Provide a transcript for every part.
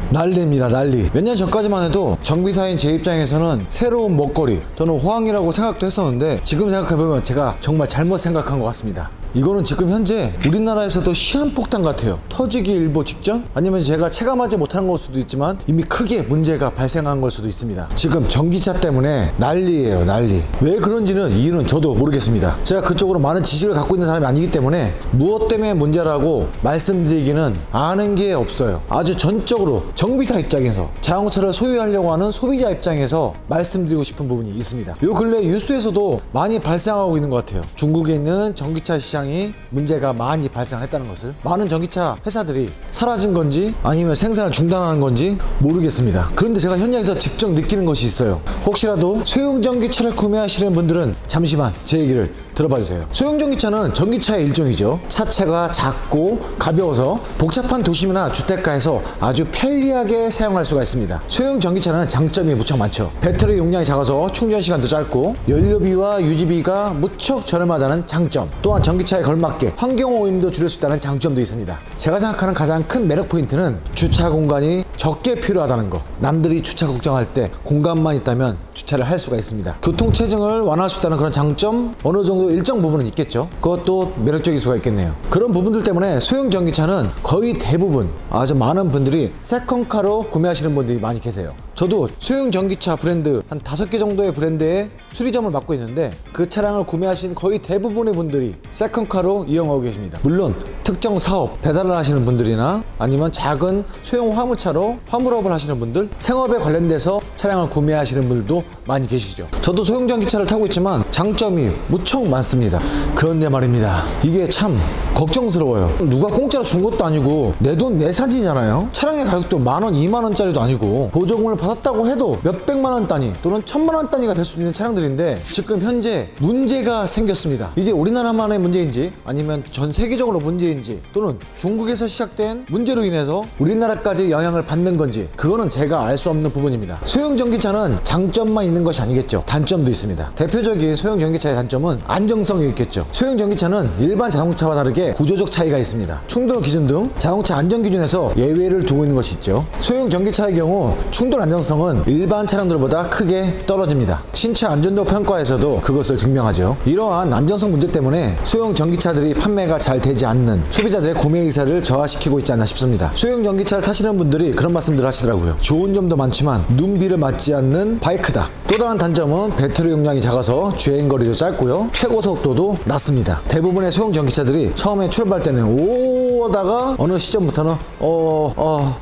난리입니다, 난리. 몇 년 전까지만 해도 정비사인 제 입장에서는 새로운 먹거리 또는 호황이라고 생각도 했었는데, 지금 생각해보면 제가 정말 잘못 생각한 것 같습니다. 이거는 지금 현재 우리나라에서도 시한폭탄 같아요. 터지기 일보 직전? 아니면 제가 체감하지 못하는 걸 수도 있지만 이미 크게 문제가 발생한 걸 수도 있습니다. 지금 전기차 때문에 난리예요, 난리. 왜 그런지는 이유는 저도 모르겠습니다. 제가 그쪽으로 많은 지식을 갖고 있는 사람이 아니기 때문에 무엇 때문에 문제라고 말씀드리기는 아는 게 없어요. 아주 전적으로 정비사 입장에서, 자동차를 소유하려고 하는 소비자 입장에서 말씀드리고 싶은 부분이 있습니다. 요 근래 뉴스에서도 많이 발생하고 있는 것 같아요. 중국에 있는 전기차 시장이 문제가 많이 발생했다는 것을. 많은 전기차 회사들이 사라진 건지 아니면 생산을 중단하는 건지 모르겠습니다. 그런데 제가 현장에서 직접 느끼는 것이 있어요. 혹시라도 소형 전기차를 구매하시는 분들은 잠시만 제 얘기를 들어봐 주세요. 소형 전기차는 전기차의 일종이죠. 차체가 작고 가벼워서 복잡한 도심이나 주택가에서 아주 편리하게 사용할 수가 있습니다. 소형 전기차는 장점이 무척 많죠. 배터리 용량이 작아서 충전 시간도 짧고 연료비와 유지비가 무척 저렴하다는 장점, 또한 전기차에 걸맞게 환경오염도 줄일 수 있다는 장점도 있습니다. 제가 생각하는 가장 큰 매력 포인트는 주차 공간이 적게 필요하다는 거. 남들이 주차 걱정할 때 공간만 있다면 주차를 할 수가 있습니다. 교통체증을 완화할 수 있다는 그런 장점, 어느 정도 일정 부분은 있겠죠. 그것도 매력적일 수가 있겠네요. 그런 부분들 때문에 소형 전기차는 거의 대부분, 아주 많은 분들이 세컨카로 구매하시는 분들이 많이 계세요. 저도 소형 전기차 브랜드 한 5개 정도의 브랜드의 수리점을 맡고 있는데, 그 차량을 구매하신 거의 대부분의 분들이 세컨카로 이용하고 계십니다. 물론 특정 사업, 배달을 하시는 분들이나 아니면 작은 소형 화물차로 화물업을 하시는 분들, 생업에 관련돼서 차량을 구매하시는 분들도 많이 계시죠. 저도 소형 전기차를 타고 있지만 장점이 무척 많습니다. 그런데 말입니다, 이게 참 걱정스러워요. 누가 공짜로 준 것도 아니고 내 돈 내산이잖아요. 차량의 가격도 10,000원, 20,000원짜리도 아니고 보조금을 받았다고 해도 몇백만원 단위 또는 1,000만원 단위가 될 수 있는 차량들인데, 지금 현재 문제가 생겼습니다. 이게 우리나라만의 문제인지 아니면 전 세계적으로 문제인지, 또는 중국에서 시작된 문제로 인해서 우리나라까지 영향을 받는 건지, 그거는 제가 알 수 없는 부분입니다. 소형 전기차는 장점만 있는 것이 아니겠죠. 단점도 있습니다. 대표적인 소형 전기차의 단점은 안정성이 있겠죠. 소형 전기차는 일반 자동차와 다르게 구조적 차이가 있습니다. 충돌 기준 등 자동차 안전 기준에서 예외를 두고 있는 것이 있죠. 소형 전기차의 경우 충돌 안정성은 일반 차량들보다 크게 떨어집니다. 신체 안전도 평가에서도 그것을 증명하죠. 이러한 안전성 문제 때문에 소형 전기차들이 판매가 잘 되지 않는, 소비자들의 구매 의사를 저하시키고 있지 않나 싶습니다. 소형 전기차를 타시는 분들이 그런 말씀들 하시더라고요. 좋은 점도 많지만 눈비를 맞지 않는 바이크다. 또 다른 단점은 배터리 용량이 작아서 주행거리도 짧고요, 최고 속도도 낮습니다. 대부분의 소형 전기차들이 처음에 출발 때는 오 하다가 어느 시점부터는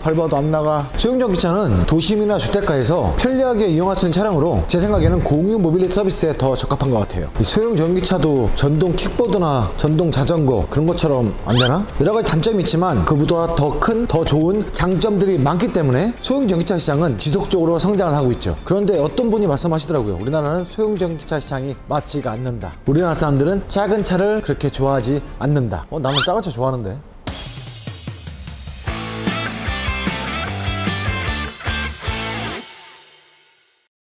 밟아도 안 나가. 소형 전기차는 도심이나 주택가에서 편리하게 이용할 수 있는 차량으로 제 생각에는 공유 모빌리티 서비스에 더 적합한 것 같아요. 이 소형 전기차도 전동 킥보드나 전동 자전거 그런 것처럼 안 되나? 여러 가지 단점이 있지만 그보다 더 큰, 더 좋은 장점들이 많기 때문에 소형 전기차 시장은 지속적으로 성장을 하고 있죠. 그런데 어떤 분이 말씀하시더라고요. 우리나라는 소형 전기차 시장이 맞지가 않는다. 우리나라 사람들은 작은 차를 그렇게 좋아하지 않는다. 나는 작은 차 좋아하는데.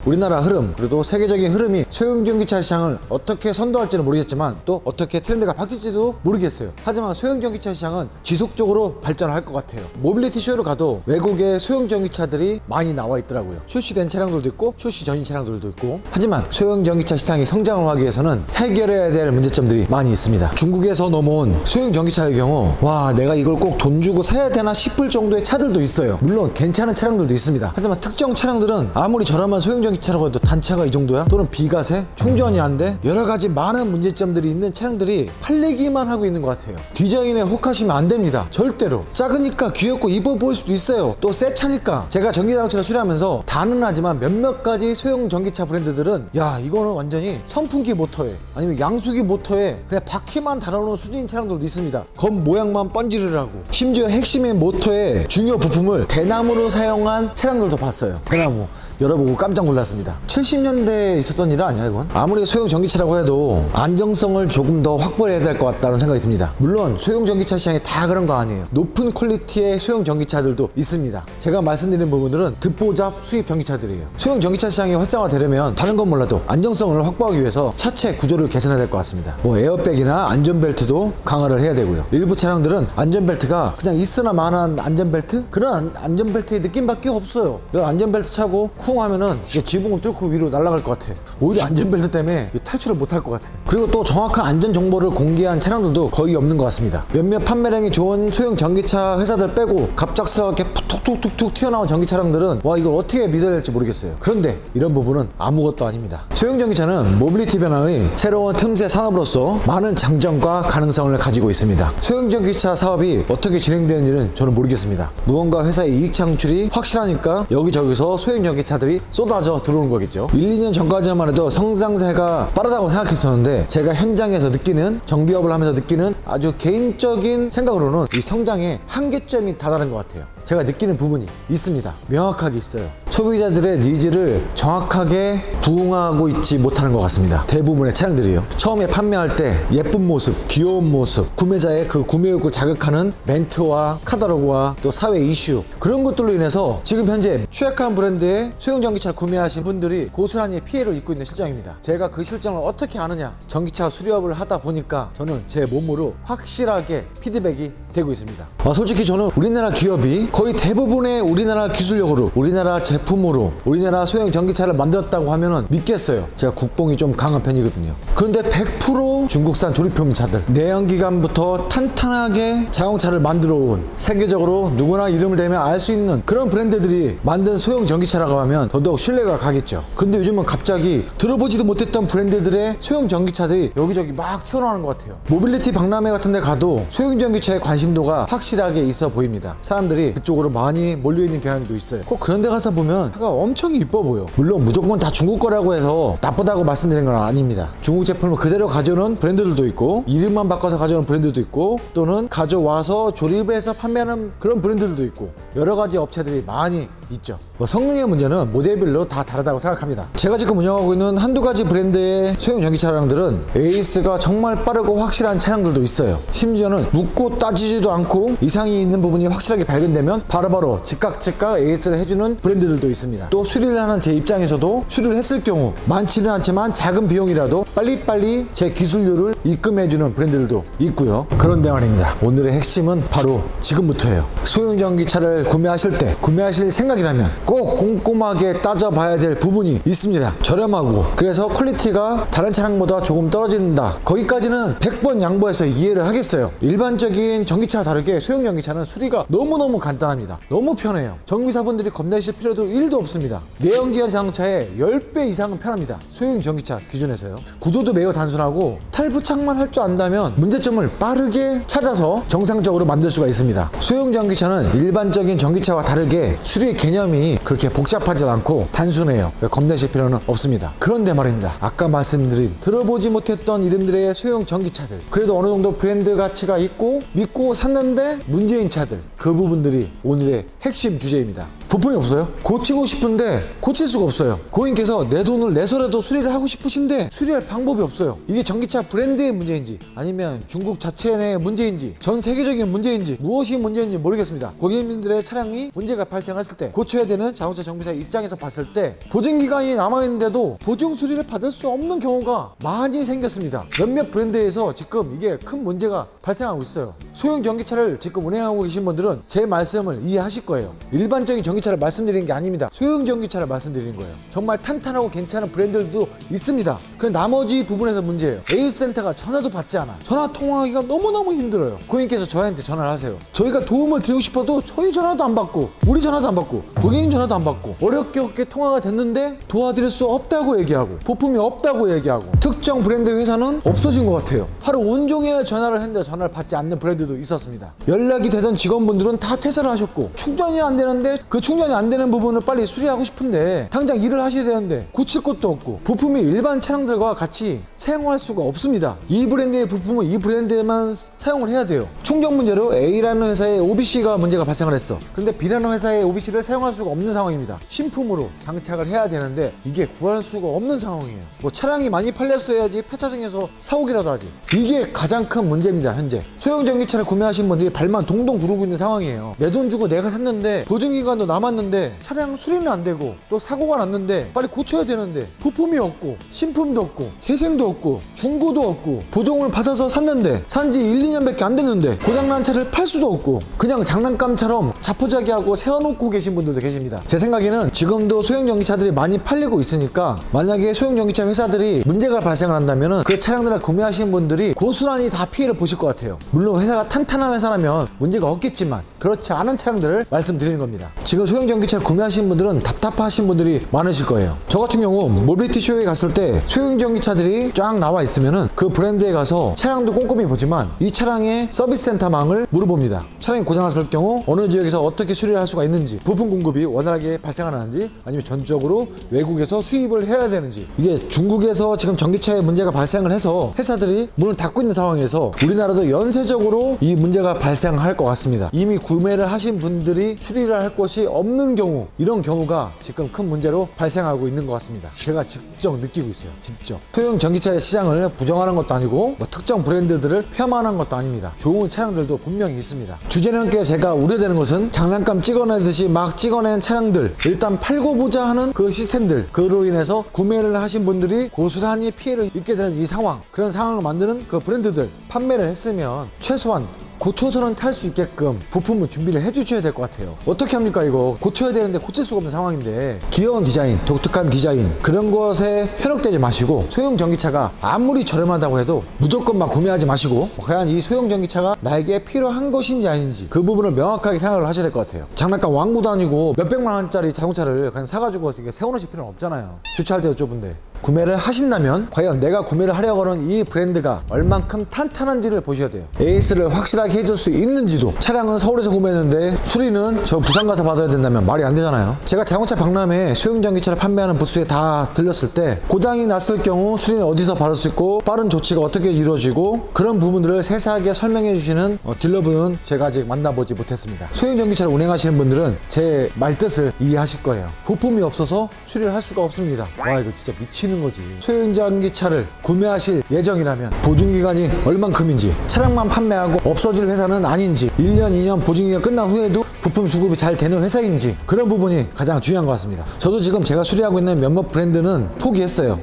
우리나라 흐름, 그리고 세계적인 흐름이 소형 전기차 시장을 어떻게 선도할지는 모르겠지만 또 어떻게 트렌드가 바뀔지도 모르겠어요. 하지만 소형 전기차 시장은 지속적으로 발전을 할 것 같아요. 모빌리티 쇼를 가도 외국의 소형 전기차들이 많이 나와 있더라고요. 출시된 차량들도 있고 출시 전인 차량들도 있고. 하지만 소형 전기차 시장이 성장을 하기 위해서는 해결해야 될 문제점들이 많이 있습니다. 중국에서 넘어온 소형 전기차의 경우, 와, 내가 이걸 꼭 돈 주고 사야 되나 싶을 정도의 차들도 있어요. 물론 괜찮은 차량들도 있습니다. 하지만 특정 차량들은 아무리 저렴한 소형 전기차라고 해도 단차가 이 정도야? 또는 비가세? 충전이 안 돼? 여러가지 많은 문제점들이 있는 차량들이 팔리기만 하고 있는 것 같아요. 디자인에 혹하시면 안 됩니다. 절대로. 작으니까 귀엽고 이뻐 보일 수도 있어요. 또 새 차니까. 제가 전기자동차를 수리하면서 다는 하지만 몇몇 가지 소형 전기차 브랜드들은 야, 이거는 완전히 선풍기 모터에 아니면 양수기 모터에 그냥 바퀴만 달아놓은 수준인 차량들도 있습니다. 겉 모양만 번지르르 하고, 심지어 핵심인 모터의 중요 부품을 대나무로 사용한 차량들도 봤어요. 대나무 열어보고 깜짝 놀랐죠. 났습니다. 70년대에 있었던 일 아니야 이건? 아무리 소형 전기차라고 해도 안정성을 조금 더 확보해야 될 것 같다는 생각이 듭니다. 물론 소형 전기차 시장이 다 그런 거 아니에요. 높은 퀄리티의 소형 전기차들도 있습니다. 제가 말씀드리는 부분들은 듣보잡 수입 전기차들이에요. 소형 전기차 시장이 활성화되려면 다른 건 몰라도 안정성을 확보하기 위해서 차체 구조를 개선해야 될 것 같습니다. 뭐 에어백이나 안전벨트도 강화를 해야 되고요. 일부 차량들은 안전벨트가 그냥 있으나 마나한 안전벨트? 그런 안전벨트의 느낌밖에 없어요. 안전벨트 차고 쿵 하면은 지붕을 뚫고 위로 날아갈 것 같아. 오히려 안전벨트 때문에 탈출을 못할 것 같아. 그리고 또 정확한 안전 정보를 공개한 차량들도 거의 없는 것 같습니다. 몇몇 판매량이 좋은 소형 전기차 회사들 빼고 갑작스럽게 툭툭툭툭 튀어나온 전기 차량들은 와 이걸 어떻게 믿어야 될지 모르겠어요. 그런데 이런 부분은 아무것도 아닙니다. 소형 전기차는 모빌리티 변화의 새로운 틈새 산업으로서 많은 장점과 가능성을 가지고 있습니다. 소형 전기차 사업이 어떻게 진행되는지는 저는 모르겠습니다. 무언가 회사의 이익 창출이 확실하니까 여기저기서 소형 전기차들이 쏟아져 들어오는 거겠죠. 1, 2년 전까지만 해도 성장세가 빠르다고 생각했었는데 제가 현장에서 느끼는, 정비업을 하면서 느끼는 아주 개인적인 생각으로는 이 성장의 한계점이 다다른 것 같아요. 제가 느끼는 부분이 있습니다. 명확하게 있어요. 소비자들의 니즈를 정확하게 부응하고 있지 못하는 것 같습니다. 대부분의 차량들이요. 처음에 판매할 때 예쁜 모습, 귀여운 모습, 구매자의 그 구매욕을 자극하는 멘트와 카탈로그와 또 사회 이슈, 그런 것들로 인해서 지금 현재 취약한 브랜드의 소형 전기차를 구매하신 분들이 고스란히 피해를 입고 있는 실정입니다. 제가 그 실정을 어떻게 아느냐, 전기차 수리업을 하다 보니까 저는 제 몸으로 확실하게 피드백이 되고 있습니다. 솔직히 저는 우리나라 기업이 거의 대부분의 우리나라 기술력으로, 우리나라 제품으로 우리나라 소형 전기차를 만들었다고 하면은 믿겠어요. 제가 국뽕이 좀 강한 편이거든요. 그런데 100% 중국산 조립형차들, 내연기관부터 탄탄하게 자동차를 만들어 온, 세계적으로 누구나 이름을 대면 알 수 있는 그런 브랜드들이 만든 소형 전기차라고 하면 더더욱 신뢰가 가겠죠. 그런데 요즘은 갑자기 들어보지도 못했던 브랜드들의 소형 전기차들이 여기저기 막 튀어나오는 것 같아요. 모빌리티 박람회 같은 데 가도 소형 전기차에 관심도가 확실하게 있어 보입니다. 사람들이 그쪽으로 많이 몰려있는 경향도 있어요. 꼭 그런 데 가서 보면 차가 엄청 이뻐 보여. 물론 무조건 다 중국 거라고 해서 나쁘다고 말씀드리는 건 아닙니다. 중국 제품을 그대로 가져오는 브랜드들도 있고, 이름만 바꿔서 가져오는 브랜드도 있고, 또는 가져와서 조립해서 판매하는 그런 브랜드들도 있고, 여러 가지 업체들이 많이 있죠. 성능의 문제는 모델별로 다 다르다고 생각합니다. 제가 지금 운영하고 있는 한두 가지 브랜드의 소형 전기 차량들은 AS가 정말 빠르고 확실한 차량들도 있어요. 심지어는 묻고 따지지도 않고 이상이 있는 부분이 확실하게 발견되면 바로바로 즉각 AS를 해주는 브랜드들도 있습니다. 또 수리를 하는 제 입장에서도 수리를 했을 경우 많지는 않지만 작은 비용이라도 빨리빨리 제 기술료를 입금해주는 브랜드들도 있고요. 그런데 말입니다. 오늘의 핵심은 바로 지금부터예요. 소형 전기차를 구매하실 때, 구매하실 생각이라면 꼭 꼼꼼하게 따져봐야 될 부분이 있습니다. 저렴하고, 그래서 퀄리티가 다른 차량보다 조금 떨어진다, 거기까지는 100번 양보해서 이해를 하겠어요. 일반적인 전기차와 다르게 소형 전기차는 수리가 너무너무 간단합니다. 너무 편해요. 정비사분들이 겁내실 필요도 1도 없습니다. 내연기관 자동차의 10배 이상은 편합니다. 소형 전기차 기준에서요. 구조도 매우 단순하고 탈부착만 할 줄 안다면 문제점을 빠르게 찾아서 정상적으로 만들 수가 있습니다. 소형 전기차는 일반적인 전기차와 다르게 수리 개념이 그렇게 복잡하지 않고 단순해요. 겁내실 필요는 없습니다. 그런데 말입니다. 아까 말씀드린 들어보지 못했던 이름들의 소형 전기차들, 그래도 어느 정도 브랜드 가치가 있고 믿고 샀는데 문제인 차들, 그 부분들이 오늘의 핵심 주제입니다. 부품이 없어요? 고치고 싶은데 고칠 수가 없어요. 고객님께서 내 돈을 내서라도 수리를 하고 싶으신데 수리할 방법이 없어요. 이게 전기차 브랜드의 문제인지 아니면 중국 자체 내 문제인지 전 세계적인 문제인지 무엇이 문제인지 모르겠습니다. 고객님들의 차량이 문제가 발생했을 때 고쳐야 되는 자동차 정비사 입장에서 봤을 때 보증기간이 남아있는데도 보증 수리를 받을 수 없는 경우가 많이 생겼습니다. 몇몇 브랜드에서 지금 이게 큰 문제가 발생하고 있어요. 소형 전기차를 지금 운행하고 계신 분들은 제 말씀을 이해하실 거예요. 일반적인 전기차를 말씀드리는 게 아닙니다. 소형 전기차를 말씀드리는 거예요. 정말 탄탄하고 괜찮은 브랜드들도 있습니다. 그런데 나머지 부분에서 문제예요. AS 센터가 전화도 받지 않아. 전화 통화하기가 너무너무 힘들어요. 고객님께서 저희한테 전화를 하세요. 저희가 도움을 드리고 싶어도 저희 전화도 안 받고, 우리 전화도 안 받고, 고객님 전화도 안 받고, 어렵게 통화가 됐는데 도와드릴 수 없다고 얘기하고, 부품이 없다고 얘기하고, 특정 브랜드 회사는 없어진 것 같아요. 하루 온종일 전화를 했는데 전화를 받지 않는 브랜드도 있었습니다. 연락이 되던 직원분들은 다 퇴사를 하셨고, 충전이 안 되는데 그 충전이 안 되는 부분을 빨리 수리하고 싶은데 당장 일을 하셔야 되는데 고칠 것도 없고, 부품이 일반 차량들과 같이 사용할 수가 없습니다. 이 브랜드의 부품은 이 브랜드에만 사용을 해야 돼요. 충전 문제로 A라는 회사의 OBC가 문제가 발생을 했어. 그런데 B라는 회사의 OBC를 사용할 수가 없는 상황입니다. 신품으로 장착을 해야 되는데 이게 구할 수가 없는 상황이에요. 뭐 차량이 많이 팔렸어야지 폐차증에서 사오기라도 하지. 이게 가장 큰 문제입니다. 현재 소형 전기차를 구매하신 분들이 발만 동동 구르고 있는 상황이에요. 내 돈 주고 내가 샀는데 보증기간도 남았는데 차량 수리는 안 되고 또 사고가 났는데 빨리 고쳐야 되는데 부품이 없고 신품도 없고 세생도 없고 중고도 없고 보증을 받아서 샀는데 산지 1, 2년밖에 안 됐는데 고장난 차를 팔 수도 없고 그냥 장난감처럼 자포자기하고 세워놓고 계신 분들도 계십니다. 제 생각에는 지금도 소형 전기차들이 많이 팔리고 있으니까 만약에 소형 전기차 회사들이 문제가 발생을 한다면 그 차량들을 구매하시는 분들이 고스란히 다 피해를 보실 것 같아요. 물론 회사가 탄탄한 회사라면 문제가 없겠지만 그렇지 않은 차량들을 말씀드리는 겁니다. 지금 소형 전기차를 구매하시는 분들은 답답하신 분들이 많으실 거예요. 저 같은 경우 모빌리티 쇼에 갔을 때 소형 전기차들이 쫙 나와 있으면은 그 브랜드에 가서 차량도 꼼꼼히 보지만 이 차량의 서비스 센터망을 물어봅니다. 차량이 고장났을 경우 어느 지역에서 어떻게 수리를 할 수가 있는지, 부품 공급이 원활하게 발생하는지, 아니면 전적으로 외국에서 수입을 해야 되는지. 이게 중국에서 지금 전기차에 문제가 발생을 해서 회사들이 문을 닫고 있는 상황에서 우리나라도 연쇄적으로 이 문제가 발생할 것 같습니다. 이미 구매를 하신 분들이 수리를 할 곳이 없는 경우, 이런 경우가 지금 큰 문제로 발생하고 있는 것 같습니다. 제가 직접 느끼고 있어요. 직접. 소형 전기차의 시장을 부정하는 것도 아니고 뭐 특정 브랜드들을 폄하하는 것도 아닙니다. 좋은 차량들도 분명히 있습니다. 주제넘게 제가 우려되는 것은 장난감 찍어내듯이 막 찍어낸 차량들, 일단 팔고 보자 하는 그 시스템들, 그로 인해서 구매를 하신 분들이 고스란히 피해를 입게 되는 이 상황, 그런 상황을 만드는 그 브랜드들, 판매를 했으면 최소한 고쳐서는 탈 수 있게끔 부품을 준비를 해주셔야 될 것 같아요. 어떻게 합니까? 이거 고쳐야 되는데 고칠 수가 없는 상황인데, 귀여운 디자인, 독특한 디자인, 그런 것에 현혹되지 마시고 소형 전기차가 아무리 저렴하다고 해도 무조건 막 구매하지 마시고 과연 이 소형 전기차가 나에게 필요한 것인지 아닌지 그 부분을 명확하게 생각을 하셔야 될 것 같아요. 장난감 왕구도 아니고 몇백만 원짜리 자동차를 그냥 사가지고 세워놓으실 필요는 없잖아요. 주차할 때도 좁은데. 구매를 하신다면 과연 내가 구매를 하려고 하는 이 브랜드가 얼만큼 탄탄한지를 보셔야 돼요. AS를 확실하게 해줄 수 있는지도. 차량은 서울에서 구매했는데 수리는 저 부산 가서 받아야 된다면 말이 안 되잖아요. 제가 자동차 박람회 소형 전기차를 판매하는 부스에 다 들렸을 때 고장이 났을 경우 수리는 어디서 받을 수 있고 빠른 조치가 어떻게 이루어지고 그런 부분들을 세세하게 설명해 주시는 딜러분은 제가 아직 만나보지 못했습니다. 소형 전기차를 운행하시는 분들은 제 말뜻을 이해하실 거예요. 부품이 없어서 수리를 할 수가 없습니다. 와, 이거 진짜 미치는 거지. 소형 전기차를 구매하실 예정이라면 보증기간이 얼만큼인지, 차량만 판매하고 없어질 회사는 아닌지, 1년 2년 보증기간 끝난 후에도 부품 수급이 잘 되는 회사인지, 그런 부분이 가장 중요한 것 같습니다. 저도 지금 제가 수리하고 있는 몇몇 브랜드는 포기했어요.